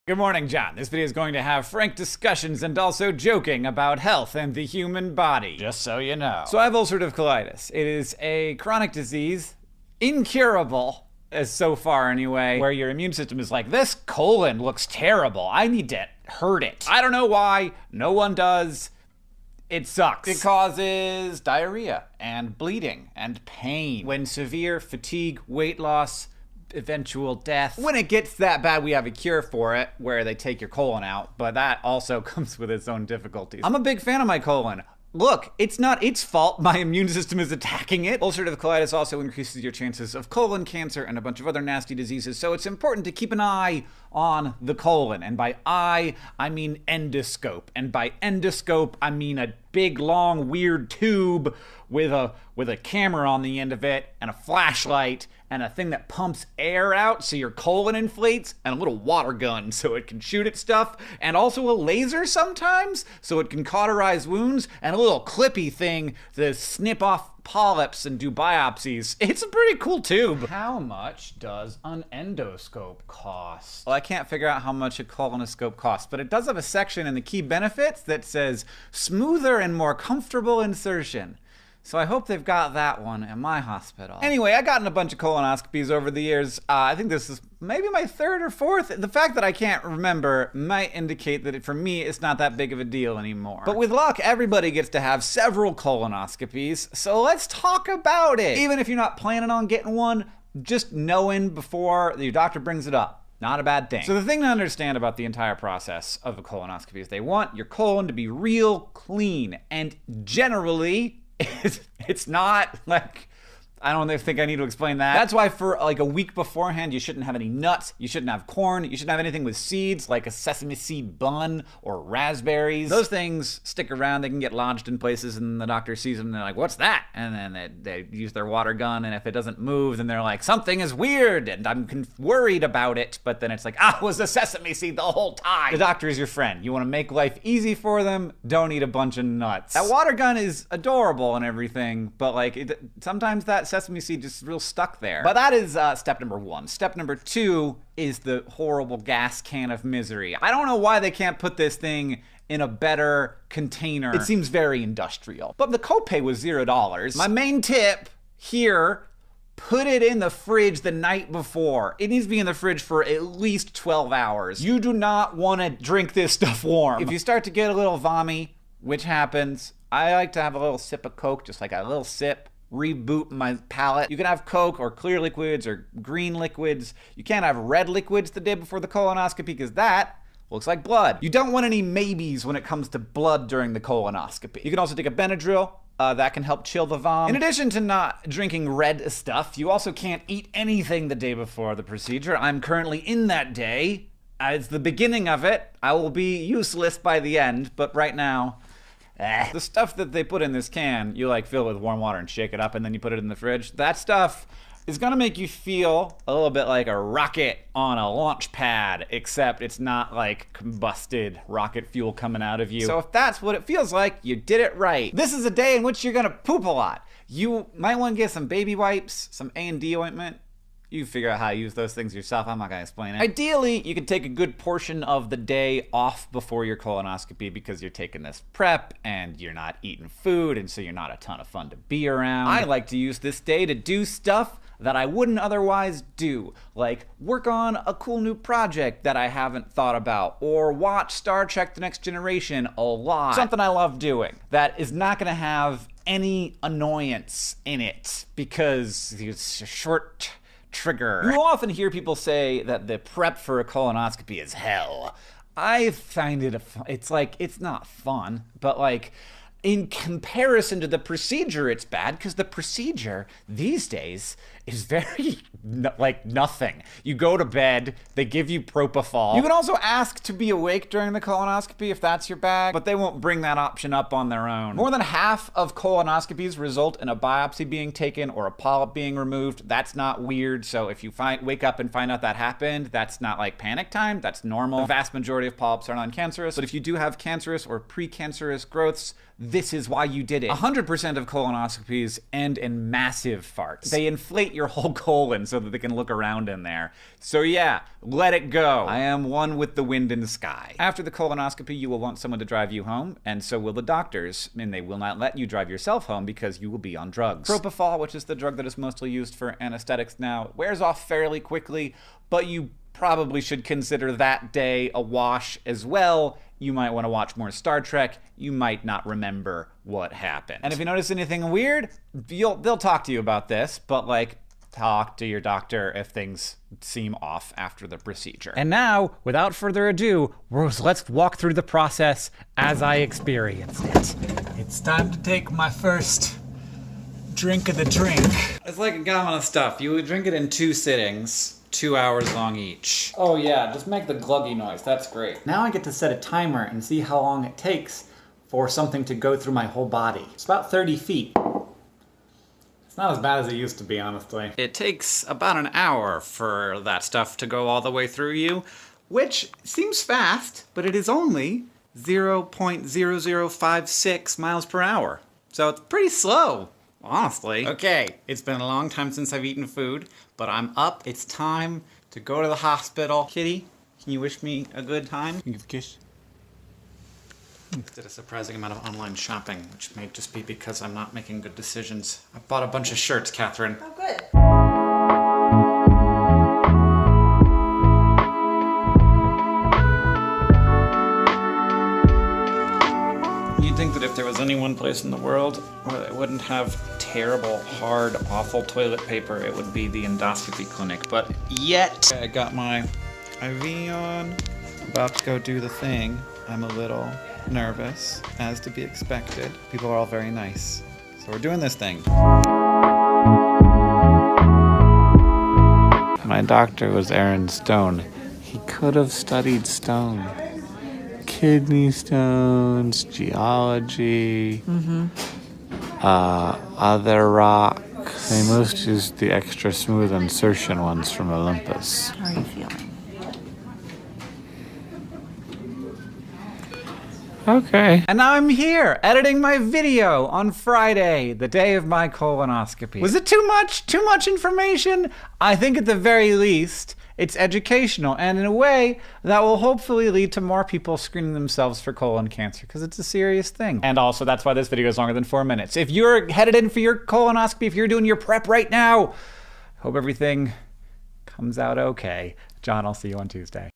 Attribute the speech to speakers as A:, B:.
A: Good morning, John. This video is going to have frank discussions and also joking about health and the human body, just so you know. So I have ulcerative colitis. It is a chronic disease, incurable, as so far anyway, where your immune system is like, this colon looks terrible. I need to hurt it. I don't know why. No one does. It sucks. It causes diarrhea and bleeding and pain. When severe fatigue, weight loss, eventual death. When it gets that bad, we have a cure for it where they take your colon out, but that also comes with its own difficulties. I'm a big fan of my colon. Look, it's not its fault my immune system is attacking it. Ulcerative colitis also increases your chances of colon cancer and a bunch of other nasty diseases, so it's important to keep an eye on the colon. And by eye, I mean endoscope. And by endoscope, I mean a big, long, weird tube with a camera on the end of it and a flashlight and a thing that pumps air out so your colon inflates, and a little water gun so it can shoot at stuff, and also a laser sometimes so it can cauterize wounds, and a little clippy thing to snip off polyps and do biopsies. It's a pretty cool tube. How much does an endoscope cost? Well, I can't figure out how much a colonoscope costs, but it does have a section in the key benefits that says smoother and more comfortable insertion. So I hope they've got that one in my hospital. Anyway, I've gotten a bunch of colonoscopies over the years. I think this is maybe my third or fourth. The fact that I can't remember might indicate that for me, it's not that big of a deal anymore. But with luck, everybody gets to have several colonoscopies. So let's talk about it. Even if you're not planning on getting one, just knowing before your doctor brings it up. Not a bad thing. So the thing to understand about the entire process of a colonoscopy is they want your colon to be real clean. And generally, it's not like, I don't think I need to explain that. That's why for like a week beforehand, you shouldn't have any nuts, you shouldn't have corn, you shouldn't have anything with seeds like a sesame seed bun or raspberries. Those things stick around, they can get lodged in places, and the doctor sees them and they're like, what's that? And then they use their water gun, and if it doesn't move, then they're like, something is weird and I'm worried about it. But then it's like, it was a sesame seed the whole time. The doctor is your friend. You want to make life easy for them, don't eat a bunch of nuts. That water gun is adorable and everything, but like sometimes that sesame seed just real stuck there. But that is step number one. Step number two is the horrible gas can of misery. I don't know why they can't put this thing in a better container. It seems very industrial. But the copay was $0. My main tip here, put it in the fridge the night before. It needs to be in the fridge for at least 12 hours. You do not want to drink this stuff warm. If you start to get a little vommy, which happens, I like to have a little sip of Coke, just like a little sip. Reboot my palate. You can have Coke or clear liquids or green liquids. You can't have red liquids the day before the colonoscopy because that looks like blood. You don't want any maybes when it comes to blood during the colonoscopy. You can also take a Benadryl. That can help chill the vom. In addition to not drinking red stuff, you also can't eat anything the day before the procedure. I'm currently in that day. It's the beginning of it. I will be useless by the end, but right now, the stuff that they put in this can, you like fill it with warm water and shake it up and then you put it in the fridge. That stuff is gonna make you feel a little bit like a rocket on a launch pad, except it's not like combusted rocket fuel coming out of you. So if that's what it feels like, you did it right. This is a day in which you're gonna poop a lot. You might wanna get some baby wipes, some A&D ointment. You figure out how to use those things yourself. I'm not gonna explain it. Ideally, you could take a good portion of the day off before your colonoscopy because you're taking this prep and you're not eating food, and so you're not a ton of fun to be around. I like to use this day to do stuff that I wouldn't otherwise do, like work on a cool new project that I haven't thought about, or watch Star Trek: The Next Generation a lot. Something I love doing that is not gonna have any annoyance in it because it's a short trigger. You often hear people say that the prep for a colonoscopy is hell. I find it's not fun, but like in comparison to the procedure, it's bad because the procedure these days is very like nothing. You go to bed, they give you propofol. You can also ask to be awake during the colonoscopy if that's your bag, but they won't bring that option up on their own. More than half of colonoscopies result in a biopsy being taken or a polyp being removed. That's not weird. So if you wake up and find out that happened, that's not like panic time. That's normal. The vast majority of polyps are non-cancerous, but if you do have cancerous or precancerous growths, this is why you did it. 100% of colonoscopies end in massive farts. They inflate your whole colon so that they can look around in there. So yeah, let it go. I am one with the wind and sky. After the colonoscopy, you will want someone to drive you home, and so will the doctors, and they will not let you drive yourself home because you will be on drugs. Propofol, which is the drug that is mostly used for anesthetics now, wears off fairly quickly, but you probably should consider that day a wash as well. You might want to watch more Star Trek. You might not remember what happened. And if you notice anything weird, they'll talk to you about this, but like, talk to your doctor if things seem off after the procedure.
B: And now, without further ado, let's walk through the process as I experienced it. It's time to take my first drink of the drink.
A: It's like a gallon of stuff. You would drink it in 2 sittings, 2 hours long each.
B: Oh yeah, just make the gluggy noise, that's great. Now I get to set a timer and see how long it takes for something to go through my whole body. It's about 30 feet. It's not as bad as it used to be, honestly.
A: It takes about an hour for that stuff to go all the way through you, which seems fast, but it is only 0.0056 miles per hour. So it's pretty slow, honestly. Okay, it's been a long time since I've eaten food, but I'm up. It's time to go to the hospital. Kitty, can you wish me a good time? Can you give a kiss? Did a surprising amount of online shopping, which may just be because I'm not making good decisions. I bought a bunch of shirts, Catherine.
C: Oh, good.
A: You'd think that if there was any one place in the world where they wouldn't have terrible, hard, awful toilet paper, it would be the endoscopy clinic, but yet. I got my IV on, about to go do the thing. I'm a little nervous, as to be expected. People are all very nice. So we're doing this thing. My doctor was Aaron Stone. He could have studied stone. Kidney stones, geology, other rocks. They most use the extra smooth insertion ones from Olympus.
C: How are you feeling?
A: Okay. And now I'm here, editing my video on Friday, the day of my colonoscopy. Was it too much? Too much information? I think at the very least, it's educational, and in a way, that will hopefully lead to more people screening themselves for colon cancer, because it's a serious thing. And also, that's why this video is longer than 4 minutes. If you're headed in for your colonoscopy, if you're doing your prep right now, hope everything comes out okay. John, I'll see you on Tuesday.